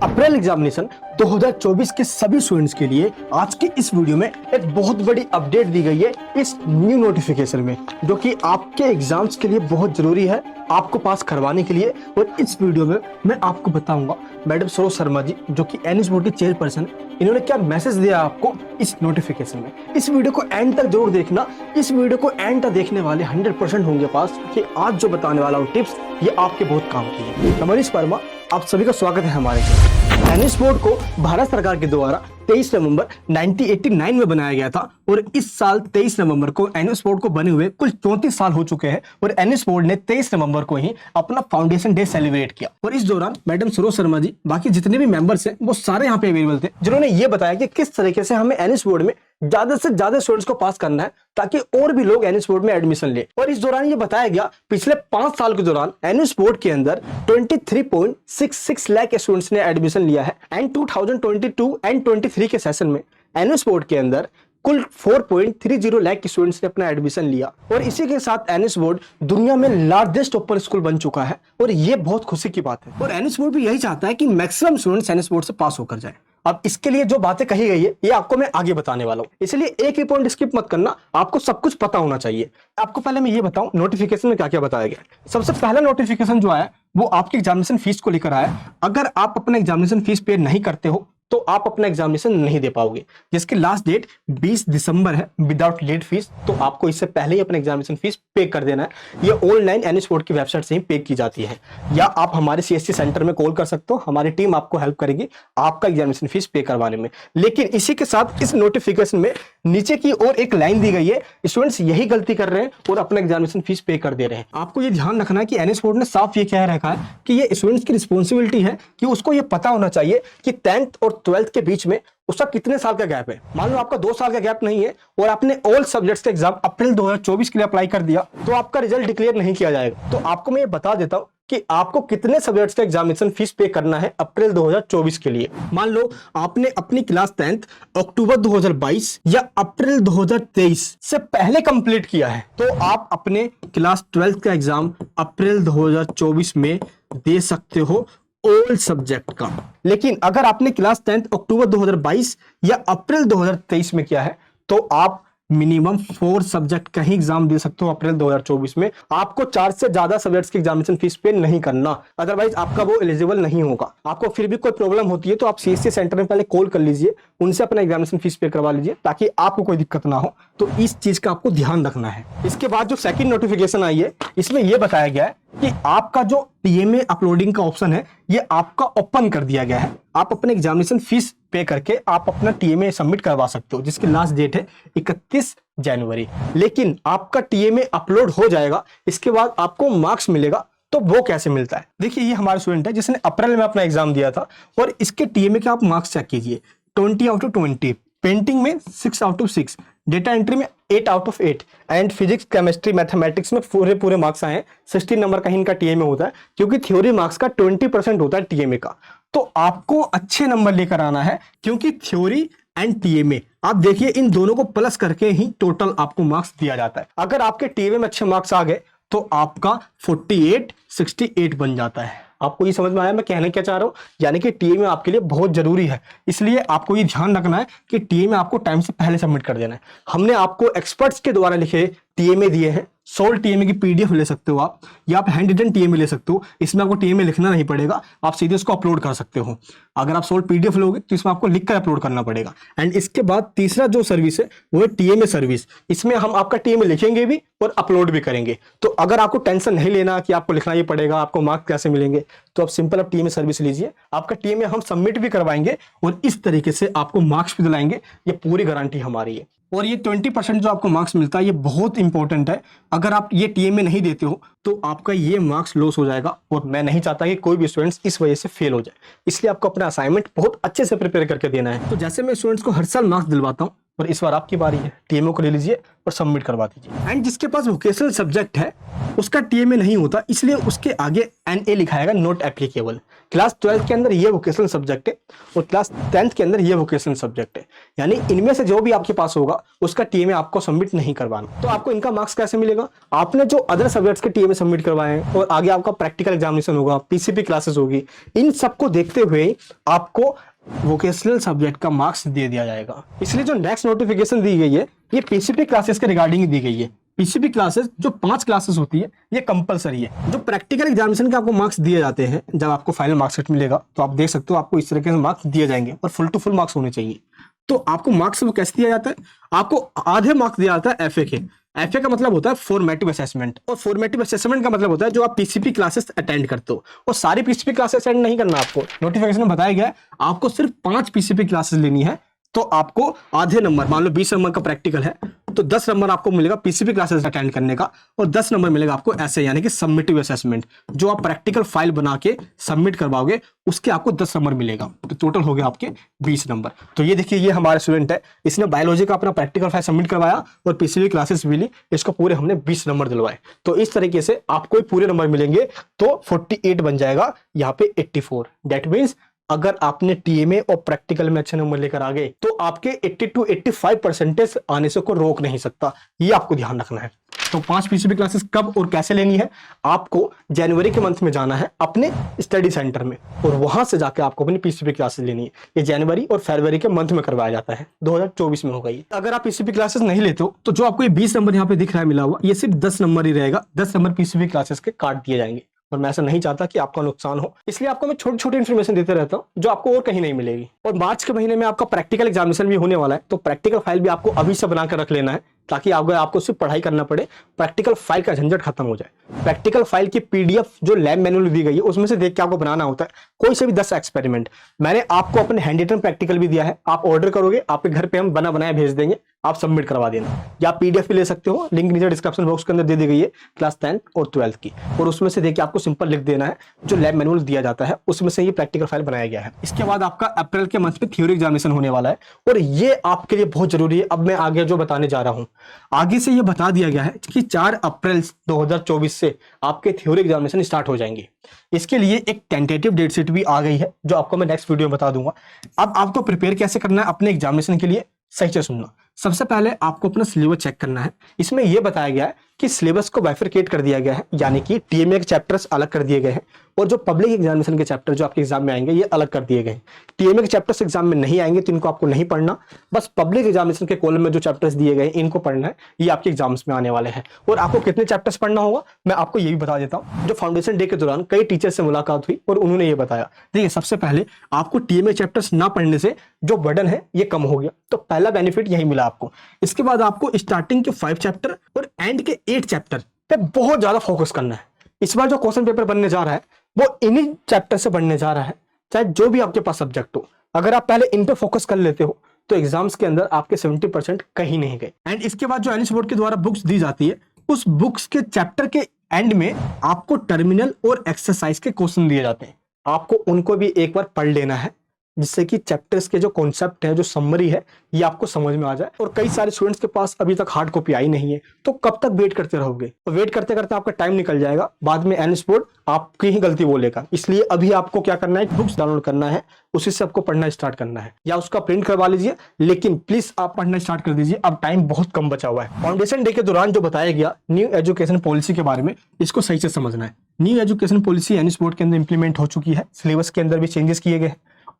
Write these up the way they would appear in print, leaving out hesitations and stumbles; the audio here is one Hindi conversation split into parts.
अप्रैल एग्जामिनेशन 2024 के सभी स्टूडेंट्स के लिए आज के इस वीडियो में एक बहुत बड़ी अपडेट दी गई है इस न्यू नोटिफिकेशन में, जो कि आपके एग्जाम्स के लिए बहुत जरूरी है आपको पास करवाने के लिए। और इस वीडियो में मैं आपको बताऊंगा मैडम सरोज शर्मा जी, जो कि एनएस बोर्ड की चेयरपर्सन, इन्होंने क्या मैसेज दिया आपको इस नोटिफिकेशन में। इस वीडियो को एंड तक जरूर देखना। इस वीडियो को एंड तक देखने वाले 100% होंगे पास, कि आज जो बताने वाला हूँ टिप्स ये आपके बहुत काम की है। मैं मनीष वर्मा, आप सभी का स्वागत है हमारे चैनल। एनएस बोर्ड को भारत सरकार के द्वारा 23 नवंबर 1989 में बनाया गया था और इस साल 23 नवंबर को एनएस बोर्ड को बने हुए कुल 34 साल हो चुके हैं और एनएस बोर्ड ने 23 नवंबर को ही अपना फाउंडेशन डे सेलिब्रेट किया। और इस दौरान मैडम सरोज शर्मा जी, बाकी जितने भी मेंबर्स हैं वो सारे यहाँ पे अवेलेबल थे, जिन्होंने ये बताया कि किस तरीके से हमें एनएस बोर्ड में ज्यादा से ज्यादा स्टूडेंट्स को पास करना है ताकि और भी लोग एनएस बोर्ड में एडमिशन ले। और इस दौरान ये बताया गया पिछले 5 साल के दौरान एनएस बोर्ड के अंदर 23.66 लाख स्टूडेंट्स ने एडमिशन लिया है एंड 2022 एंड 23 के सेशन में एनएस बोर्ड के अंदर कुल 4.30 लाख स्टूडेंट्स ने अपना एडमिशन लिया। और इसी के साथ एनएस बोर्ड दुनिया में लार्जेस्ट ओपन स्कूल बन चुका है और ये बहुत खुशी की बात है। और एनएस बोर्ड भी यही चाहता है कि मैक्सिमम स्टूडेंट्स एनएस बोर्ड से पास होकर जाए। अब इसके लिए जो बातें कही गई है ये आपको मैं आगे बताने वाला हूं, इसलिए एक भी पॉइंट स्किप मत करना, आपको सब कुछ पता होना चाहिए। आपको पहले मैं ये बताऊं नोटिफिकेशन में क्या क्या बताया गया। सबसे पहला नोटिफिकेशन जो आया वो आपकी एग्जामिनेशन फीस को लेकर आया। अगर आप अपना एग्जामिनेशन फीस पे नहीं करते हो तो आप अपना एग्जामिनेशन नहीं दे पाओगे, जिसकी लास्ट डेट 20 दिसंबर है विदाउट लेट फीस। तो आपको इससे पहले ही अपना एग्जामिनेशन फीस पे कर देना है। ये ऑनलाइन एनएस बोर्ड की वेबसाइट से ही पे की जाती है, या आप हमारे सीएससी सेंटर में कॉल कर सकते हो, हमारी टीम आपको हेल्प करेगी आपका एग्जामिनेशन फीस पे करवाने में। लेकिन इसी के साथ इस नोटिफिकेशन में नीचे की ओर एक लाइन दी गई है, स्टूडेंट्स यही गलती कर रहे हैं और अपना एग्जामिनेशन फीस पे कर दे रहे हैं। आपको ये ध्यान रखना है कि एनएस बोर्ड ने साफ ये कह रखा है कि ये स्टूडेंट्स की रिस्पॉन्सिबिलिटी है कि उसको ये पता होना चाहिए कि 10th और 12th के बीच में उसका कितने साल का गैप है। मान लो आपका 2 साल का गैप नहीं है और आपने ऑल सब्जेक्ट्स का एग्जाम अप्रैल 2024 के लिए अप्लाई कर दिया तो आपका रिजल्ट डिक्लेयर नहीं किया जाएगा। तो आपको मैं ये बता देता हूं कि आपको कितने सब्जेक्ट्स का एग्जामिनेशन फीस पे करना है अप्रैल 2024 के लिए। मान लो आपने अपनी क्लास 10th अक्टूबर 2022 या अप्रैल 2023 से पहले कंप्लीट किया है तो आप अपने क्लास 12th का एग्जाम अप्रैल 2024 में दे सकते हो ऑल सब्जेक्ट का। लेकिन अगर आपने क्लास 10th अक्टूबर 2022 या अप्रैल 2023 में किया है तो आप मिनिमम 4 सब्जेक्ट का ही एग्जाम दे सकते हो अप्रैल 2024 में। आपको 4 से ज्यादा सब्जेक्ट्स की एग्जामिनेशन फीस पे नहीं करना, अदरवाइज आपका वो एलिजिबल नहीं होगा। आपको फिर भी कोई प्रॉब्लम होती है तो आप सीएससी सेंटर में पहले कॉल कर लीजिए, उनसे अपना एग्जामिनेशन फीस पे करवा लीजिए ताकि आपको कोई दिक्कत ना हो। तो इस चीज का आपको ध्यान रखना है। इसके बाद जो सेकंड नोटिफिकेशन आई है इसमें यह बताया गया है कि आपका जो टीएमए अपलोडिंग का ऑप्शन है ये आपका ओपन कर दिया गया है। आप अपने एग्जामिनेशन फीस पे करके आप अपना टीएमए सबमिट करवा सकते हो, जिसकी लास्ट डेट है 31 जनवरी। लेकिन आपका टीएमए अपलोड हो जाएगा, इसके बाद आपको मार्क्स मिलेगा। तो वो कैसे मिलता है, देखिए ये हमारा स्टूडेंट है जिसने अप्रैल में अपना एग्जाम दिया था और इसके टीएमए के आप मार्क्स चेक कीजिए, 20 आउट ऑफ 20, पेंटिंग में 6 आउट ऑफ 6, डेटा एंट्री में 8 out of 8 and physics chemistry mathematics में पूरे मार्क्स आए हैं। 16 नंबर का ही इनका टीएमए होता है, क्योंकि थ्योरी मार्क्स का 20% होता है टीएमए का। तो आपको अच्छे नंबर लेकर आना है, क्योंकि थ्योरी एंड टीएमए आप देखिए इन दोनों को प्लस करके ही टोटल आपको मार्क्स दिया जाता है। अगर आपके टीएमए में अच्छे मार्क्स आ गए तो आपका 48-68 बन जाता है। आपको ये समझ में आया मैं कहना क्या चाह रहा हूँ, यानी कि टीएमए आपके लिए बहुत जरूरी है। इसलिए आपको ये ध्यान रखना है कि टीएमए आपको टाइम से पहले सबमिट कर देना है। हमने आपको एक्सपर्ट्स के द्वारा लिखे टीएमए दिए हैं, सोल्ड टीएमए की पीडीएफ ले सकते हो आप, या आप हैंड रिटन टीएमए ले सकते हो। इसमें आपको टीएमए लिखना नहीं पड़ेगा, आप सीधे उसको अपलोड कर सकते हो। अगर आप सोल्ड पीडीएफ लोगे तो इसमें आपको लिखकर अपलोड करना पड़ेगा। एंड इसके बाद तीसरा जो सर्विस है वो है टीएमए सर्विस। इसमें हम आपका टीएमए लिखेंगे भी और अपलोड भी करेंगे। तो अगर आपको टेंशन नहीं लेना कि आपको लिखना ही पड़ेगा, आपको मार्क्स कैसे मिलेंगे, तो आप सिंपल आप टीएमए सर्विस लीजिए, आपका टीएमए हम सबमिट भी करवाएंगे और इस तरीके से आपको मार्क्स भी दिलाएंगे। ये पूरी गारंटी हमारी है। और ये 20% जो आपको मार्क्स मिलता है ये बहुत इंपॉर्टेंट है। अगर आप ये टीएमए नहीं देते हो तो आपका ये मार्क्स लॉस हो जाएगा और मैं नहीं चाहता कि कोई भी स्टूडेंट्स इस वजह से फेल हो जाए। इसलिए आपको अपना असाइनमेंट बहुत अच्छे से प्रिपेयर करके देना है। तो जैसे मैं स्टूडेंट्स को हर साल मार्क्स दिलवाता हूँ और इस बार आपकी बारी है। टीएमए को ले लीजिए और सबमिट करवा दीजिए। एंड जिसके पास वोकेशनल सब्जेक्ट है उसका टीएमए नहीं होता, इसलिए उसके आगे एनए लिखा आएगा, नॉट एप्लीकेबल। क्लास 12 के अंदर ये वोकेशनल सब्जेक्ट है और क्लास 10th के अंदर ये वोकेशनल सब्जेक्ट है, यानी इनमें से जो भी आपके पास होगा उसका टीएमए आपको सबमिट नहीं करवाना। तो आपको इनका मार्क्स कैसे मिलेगा? आपने जो अदर सब्जेक्ट्स के टीएमए सबमिट करवाए हैं और आगे आपका प्रैक्टिकल एग्जामिनेशन होगा, पीसीपी क्लासेस होगी, इन सबको देखते हुए आपको वोकेशनल सब्जेक्ट का मार्क्स दे दिया जाएगा। इसलिए जो नेक्स्ट नोटिफिकेशन दी गई है ये पीसीपी क्लासेस के रिगार्डिंग दी गई है। पीसीपी क्लासेस जो 5 क्लासेस होती है ये कंपलसरी है। जो प्रैक्टिकल एग्जामिनेशन के आपको मार्क्स दिए जाते हैं, जब आपको फाइनल मार्क्सशीट मिलेगा तो आप देख सकते हो आपको इस तरह के मार्क्स दिए जाएंगे और फुल टू फुल मार्क्स होने चाहिए। तो आपको मार्क्स वो कैसे दिया जाता है? आपको आधे मार्क्स दिया जाता है एफए के। एफए का मतलब होता है फॉर्मेटिव असेसमेंट, और फॉर्मेटिव असेसमेंट का मतलब होता है जो आप पीसीपी क्लासेस अटेंड करते हो। और सारी पीसीपी क्लासेस अटेंड नहीं करना, आपको नोटिफिकेशन में बताया गया है आपको सिर्फ 5 पीसीपी क्लासेस लेनी है। तो आपको आधे नंबर, मान लो 20 नंबर का प्रैक्टिकल है तो 10 नंबर आपको मिलेगा पीसीपी क्लासेस अटेंड करने का, और 10 नंबर मिलेगा आपको ऐसे, यानी कि सबमिटिव असेसमेंट, जो आप प्रैक्टिकल फाइल बना के सबमिट करवाओगे उसके आपको 10 नंबर मिलेगा। तो टोटल हो गया आपके 20 नंबर। तो ये देखिए, ये हमारा स्टूडेंट है, इसने बायोलॉजी का अपना प्रैक्टिकल फाइल सबमिट करवाया और पीसीपी क्लासेस भी ली, इसको पूरे हमने 20 नंबर दिलवाए। तो इस तरीके से आपको पूरे नंबर मिलेंगे, तो 48 बन जाएगा यहाँ पे 84। दैट मीन्स अगर आपने टीएमए और प्रैक्टिकल में अच्छे नंबर लेकर आ गए तो आपके 80 to 85% आने से को रोक नहीं सकता, ये आपको ध्यान रखना है। तो 5 पीसीपी क्लासेस कब और कैसे लेनी है? आपको जनवरी के मंथ में जाना है अपने स्टडी सेंटर में और वहां से जाकर आपको अपनी पीसीपी क्लासेस लेनी है। ये जनवरी और फरवरी के मंथ में करवाया जाता है, 2024 में होगा ये। अगर आप पीसीपी क्लासेस नहीं लेते हो तो जो आपको ये 20 नंबर यहाँ पे दिख रहा है मिला हुआ, ये सिर्फ 10 नंबर ही रहेगा। 10 नंबर पीसीपी क्लासेस के काट दिए जाएंगे, और मैं ऐसा नहीं चाहता कि आपका नुकसान हो, इसलिए आपको मैं छोटी छोटी इन्फॉर्मेशन देते रहता हूं जो आपको और कहीं नहीं मिलेगी। और मार्च के महीने में आपका प्रैक्टिकल एग्जामिनेशन भी होने वाला है, तो प्रैक्टिकल फाइल भी आपको अभी से बनाकर रख लेना है, ताकि आपको सिर्फ पढ़ाई करना पड़े, प्रैक्टिकल फाइल का झंझट खत्म हो जाए। प्रैक्टिकल फाइल की पीडीएफ जो लैब मैनुअल दी गई है उसमें से देख के आपको बनाना होता है, कोई से भी 10 एक्सपेरिमेंट। मैंने आपको अपने हैंड रिटन प्रैक्टिकल भी दिया है, आप ऑर्डर करोगे, आपके घर पे हम बना बनाया भेज देंगे, आप सबमिट करवा देना। या आप पीडीएफ भी ले सकते हो, लिंक नीचे डिस्क्रिप्शन बॉक्स के अंदर दे दी गई है क्लास 10 और 12 की, और उसमें से देखिए आपको सिंपल लिख देना है जो लैब मैनुअल दिया जाता है, उसमें से ये प्रैक्टिकल फाइल बनाया गया है। इसके बाद आपका अप्रैल के मंथ में थ्योरी एग्जामिनेशन होने वाला है, और ये आपके लिए बहुत जरूरी है। अब मैं आगे जो बताने जा रहा हूं, आगे से ये बता दिया गया है कि 4 अप्रैल 2024 से आपके थ्योरी एग्जामिनेशन स्टार्ट हो जाएंगे। इसके लिए एक टेंटेटिव डेट शीट भी आ गई है जो आपको मैं नेक्स्ट वीडियो में बता दूंगा। अब आपको प्रिपेयर कैसे करना है अपने एग्जामिनेशन के लिए, सही से सुनना। सबसे पहले आपको अपना सिलेबस चेक करना है। इसमें यह बताया गया है कि सिलेबस को बाइफरकेट कर दिया गया है, यानी कि टीएमए के चैप्टर्स अलग कर दिए गए हैं और जो पब्लिक एग्जामिनेशन के चैप्टर जो आपके एग्जाम में आएंगे ये अलग कर दिए गए हैं। टीएमए के चैप्टर्स एग्जाम में नहीं आएंगे तो इनको आपको नहीं पढ़ना, बस पब्लिक एग्जामिनेशन के कॉलम में जो चैप्टर्स दिए गए इनको पढ़ना है, ये आपके एग्जाम्स में आने वाले हैं। और आपको कितने चैप्टर्स पढ़ना होगा मैं आपको ये भी बता देता हूँ। जो फाउंडेशन डे के दौरान कई टीचर से मुलाकात हुई और उन्होंने ये बताया, देखिए सबसे पहले आपको टीएमए चैप्टर्स ना पढ़ने से जो बर्डन है ये कम हो गया, तो पहला बेनिफिट यही मिला आपको। इसके बाद आपको स्टार्टिंग के 5 चैप्टर और एंड के 8 चैप्टर पे बहुत ज्यादा फोकस करना है। इस बार जो क्वेश्चन पेपर बनने जा रहा है वो इन्हीं चैप्टर से बनने जा रहा है, चाहे जो भी आपके पास सब्जेक्ट हो। अगर आप पहले इन पे फोकस कर लेते हो तो एग्जाम्स के अंदर आपके 70% कहीं नहीं गए। एंड इसके बाद जो एनएस बोर्ड के द्वारा बुक्स दी जाती है, उस बुक्स के चैप्टर के एंड में आपको टर्मिनल और एक्सरसाइज के क्वेश्चन दिए जाते हैं, आपको उनको भी एक बार पढ़ लेना है, जिससे कि चैप्टर्स के जो कॉन्सेप्ट है, जो समरी है, ये आपको समझ में आ जाए। और कई सारे स्टूडेंट्स के पास अभी तक हार्ड कॉपी आई नहीं है, तो कब तक वेट करते रहोगे? तो वेट करते करते आपका टाइम निकल जाएगा, बाद में एनएस बोर्ड आपकी ही गलती बोलेगा। इसलिए अभी आपको क्या करना है, बुक्स डाउनलोड करना है, उसी से आपको पढ़ना स्टार्ट करना है, या उसका प्रिंट करवा लीजिए, लेकिन प्लीज आप पढ़ना स्टार्ट कर दीजिए, अब टाइम बहुत कम बचा हुआ है। फाउंडेशन डे के दौरान जो बताया गया न्यू एजुकेशन पॉलिसी के बारे में, इसको सही से समझना है। New education policy NS board के अंदर इंप्लीमेंट हो चुकी है, सिलेबस के अंदर भी चेंजेस किए गए हैं,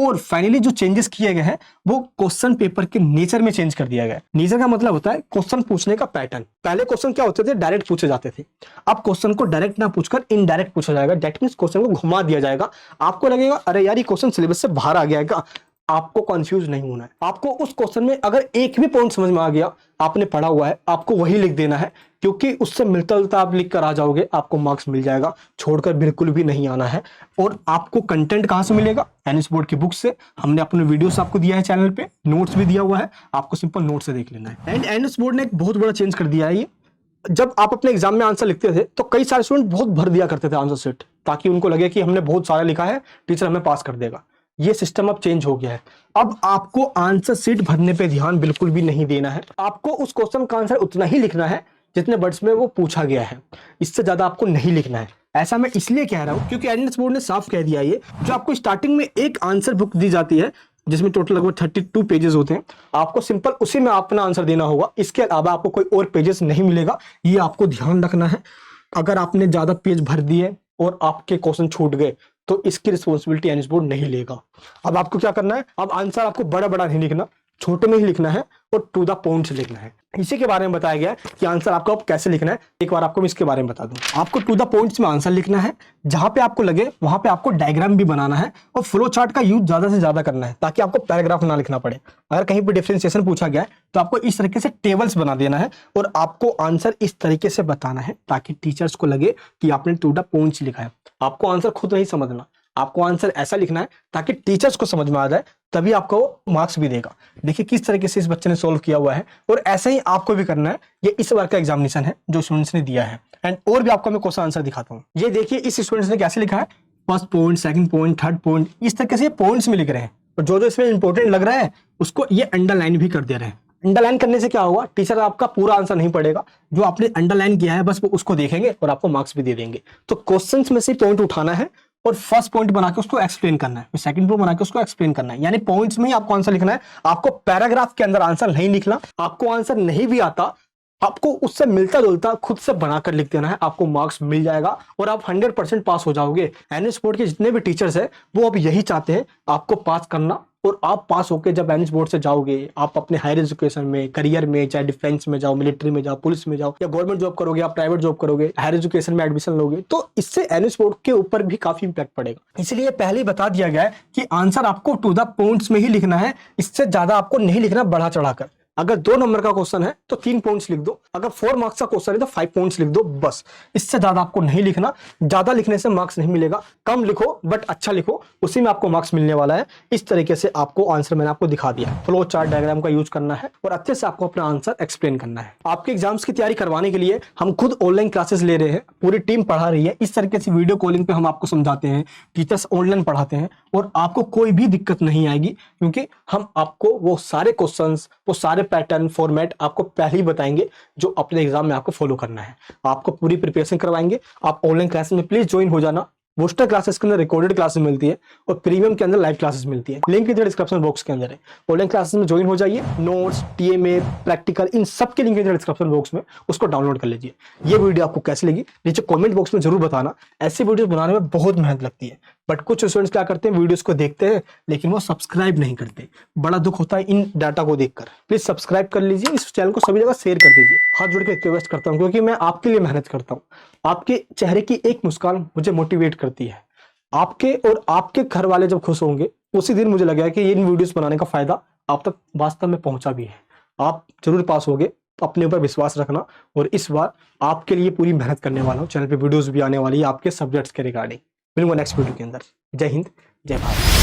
और फाइनली जो चेंजेस किए गए हैं वो क्वेश्चन पेपर के नेचर में चेंज कर दिया गया है। नेचर का मतलब होता है क्वेश्चन पूछने का पैटर्न। पहले क्वेश्चन क्या होते थे, डायरेक्ट पूछे जाते थे, अब क्वेश्चन को डायरेक्ट ना पूछकर इनडायरेक्ट पूछा जाएगा। दैट मींस क्वेश्चन को घुमा दिया जाएगा। आपको लगेगा अरे यार ये क्वेश्चन सिलेबस से बाहर आ गया है क्या, आपको कंफ्यूज नहीं होना है। आपको उस क्वेश्चन में अगर एक भी पॉइंट समझ में आ गया, आपने पढ़ा हुआ है, आपको वही लिख देना है, क्योंकि उससे मिलता जुलता आप लिख कर आ जाओगे, आपको मार्क्स मिल जाएगा। छोड़कर बिल्कुल भी नहीं आना है। और आपको कंटेंट कहां से मिलेगा, एनएस बोर्ड की बुक से। हमने अपने वीडियोस आपको दिया है चैनल पे, नोट्स भी दिया हुआ है, आपको सिंपल नोट से देख लेना है। एंड एनएस बोर्ड ने एक बहुत बड़ा चेंज कर दिया है ये। जब आप अपने एग्जाम में आंसर लिखते थे तो कई सारे स्टूडेंट बहुत भर दिया करते थे आंसर शीट, ताकि उनको लगे कि हमने बहुत सारा लिखा है, टीचर हमें पास कर देगा। ये सिस्टम अब चेंज हो गया है। अब आपको आंसर शीट भरने पे ध्यान बिल्कुल भी नहीं देना है। आपको उस क्वेश्चन का आंसर उतना ही लिखना है जितने वर्ड्स में वो पूछा गया है, इससे ज्यादा आपको नहीं लिखना है। ऐसा मैं इसलिए कह रहा हूं क्योंकि एटेंडेंस बोर्ड ने साफ कह दिया ये, जो आपको स्टार्टिंग में एक आंसर बुक दी जाती है जिसमें टोटल लगभग 32 पेजेस होते हैं, आपको सिंपल उसी में अपना आंसर देना होगा। इसके अलावा आपको कोई और पेजेस नहीं मिलेगा, ये आपको ध्यान रखना है। अगर आपने ज्यादा पेज भर दिए और आपके क्वेश्चन छूट गए तो इसकी रिस्पॉन्सिबिलिटी एनएस बोर्ड नहीं लेगा। अब आपको क्या करना है, अब आंसर आपको बड़ा बड़ा नहीं लिखना, छोटे में ही लिखना है और टू द पॉइंट से लिखना है। इसी के बारे में बताया गया है कि आंसर आपको अब कैसे लिखना है। एक बार आपको मैं इसके बारे में बता दूं। आपको टू द पॉइंट्स में आंसर लिखना है, जहां पे आपको लगे वहां पे आपको डायग्राम भी बनाना है और फ्लो चार्ट का यूज ज्यादा से ज्यादा करना है ताकि आपको पैराग्राफ ना लिखना पड़े। अगर कहीं पे डिफरेंशिएशन पूछा गया है तो आपको इस तरीके से टेबल्स बना देना है और आपको आंसर इस तरीके से बताना है ताकि टीचर्स को लगे कि आपने टू द पॉइंट्स लिखा है। आपको आंसर खुद नहीं समझना, आपको आंसर ऐसा लिखना है ताकि टीचर्स को समझ में आ जाए, तभी आपको मार्क्स भी देगा। देखिए किस तरीके से इस बच्चे ने सॉल्व किया हुआ है और ऐसे ही आपको भी करना है। ये इस बार का एग्जामिनेशन है जो स्टूडेंट्स ने दिया है। एंड और भी आपको मैं क्वेश्चन आंसर दिखाता हूँ। ये देखिए इस स्टूडेंट्स ने कैसे लिखा है, first point, second point, third point, इस तरीके से पॉइंट्स में लिख रहे हैं और जो जो इसमें इंपॉर्टेंट लग रहा है उसको ये अंडरलाइन भी कर दे रहे हैं। अंडरलाइन करने से क्या होगा, टीचर आपका पूरा आंसर नहीं पढ़ेगा, जो आपने अंडरलाइन किया है बस वो उसको देखेंगे और आपको मार्क्स भी दे देंगे। तो क्वेश्चंस में से पॉइंट उठाना है और फर्स्ट पॉइंट बना के उसको एक्सप्लेन करना है, सेकंड पॉइंट बना के उसको एक्सप्लेन करना है। यानी पॉइंट्स में ही आपको आंसर लिखना है। आपको पैराग्राफ के अंदर आंसर नहीं लिखना। आपको आंसर नहीं भी आता, आपको उससे मिलता जुलता खुद से बनाकर लिख देना है, आपको मार्क्स मिल जाएगा और आप 100% पास हो जाओगे। एनएस बोर्ड के जितने भी टीचर्स हैं वो अब यही चाहते हैं आपको पास करना। और आप पास होकर जब एनएस बोर्ड से जाओगे, आप अपने हायर एजुकेशन में, करियर में, चाहे डिफेंस में जाओ, मिलिट्री में जाओ, पुलिस में जाओ, या गवर्नमेंट जॉब करोगे, आप प्राइवेट जॉब करोगे, हायर एजुकेशन में एडमिशन लोगे, तो इससे एनएस बोर्ड के ऊपर भी काफी इंपैक्ट पड़ेगा। इसलिए पहले ही बता दिया गया है कि आंसर आपको टू द पॉइंट्स में ही लिखना है, इससे ज्यादा आपको नहीं लिखना बढ़ा चढ़ाकर। अगर 2 नंबर का क्वेश्चन है तो 3 पॉइंट्स लिख दो, अगर 4 मार्क्स का क्वेश्चन है तो 5 पॉइंट्स लिख दो, बस। इससे ज्यादा आपको नहीं लिखना। ज्यादा लिखने से मार्क्स नहीं मिलेगा, कम लिखो बट अच्छा लिखो, उसी में आपको मार्क्स मिलने वाला है। इस तरीके से आपको आंसर मैंने आपको दिखा दिया। फ्लो चार्ट डायग्राम का यूज करना है और अच्छे से आपको अपना आंसर एक्सप्लेन करना है। आपके एग्जाम्स की तैयारी करवाने के लिए हम खुद ऑनलाइन क्लासेस ले रहे हैं, पूरी टीम पढ़ा रही है। इस तरीके से वीडियो कॉलिंग पे हम आपको समझाते हैं, टीचर्स ऑनलाइन पढ़ाते हैं और आपको कोई भी दिक्कत नहीं आएगी, क्योंकि हम आपको वो सारे क्वेश्चंस, वो सारे पैटर्न, फॉर्मेट आपको पहले ही बताएंगे जो अपने एग्जाम में आपको फॉलो करना है। आपको पूरी प्रिपरेशन करवाएंगे। आप ऑनलाइन क्लास में प्लीज ज्वाइन हो जाना। बूस्टर क्लासेस के अंदर रिकॉर्डेड क्लासेस मिलती है और प्रीमियम के अंदर लाइव क्लासेस मिलती है। लिंक इधर डिस्क्रिप्शन बॉक्स के अंदर है। ऑनलाइन क्लासेस में ज्वाइन हो जाइए। नोट्स, टीएमए, प्रैक्टिकल, इन सब के लिंक इधर डिस्क्रिप्शन बॉक्स में, उसको डाउनलोड कर लीजिए। ये वीडियो आपको कैसी लगी नीचे कमेंट बॉक्स में जरूर बताना। ऐसी वीडियो बनाने में बहुत मेहनत लगती है, बट कुछ स्टूडेंट्स क्या करते हैं, वीडियोस को देखते हैं लेकिन वो सब्सक्राइब नहीं करते। बड़ा दुख होता है इन डाटा को देखकर। प्लीज सब्सक्राइब कर लीजिए, इस चैनल को सभी जगह शेयर कर दीजिए। हाथ जोड़ के रिक्वेस्ट करता हूँ, क्योंकि मैं आपके लिए मेहनत करता हूँ। आपके चेहरे की एक मुस्कान मुझे मोटिवेट करती है। आपके और आपके घर वाले जब खुश होंगे उसी दिन मुझे लगेगा कि इन वीडियोस बनाने का फायदा आप तक वास्तव में पहुंचा भी है। आप जरूर पास होगे, अपने ऊपर विश्वास रखना। और इस बार आपके लिए पूरी मेहनत करने वाला हूँ। चैनल पे वीडियोस भी आने वाली है आपके सब्जेक्ट्स के रिगार्डिंग। मिलूंगा नेक्स्ट वीडियो के अंदर। जय हिंद, जय भारत।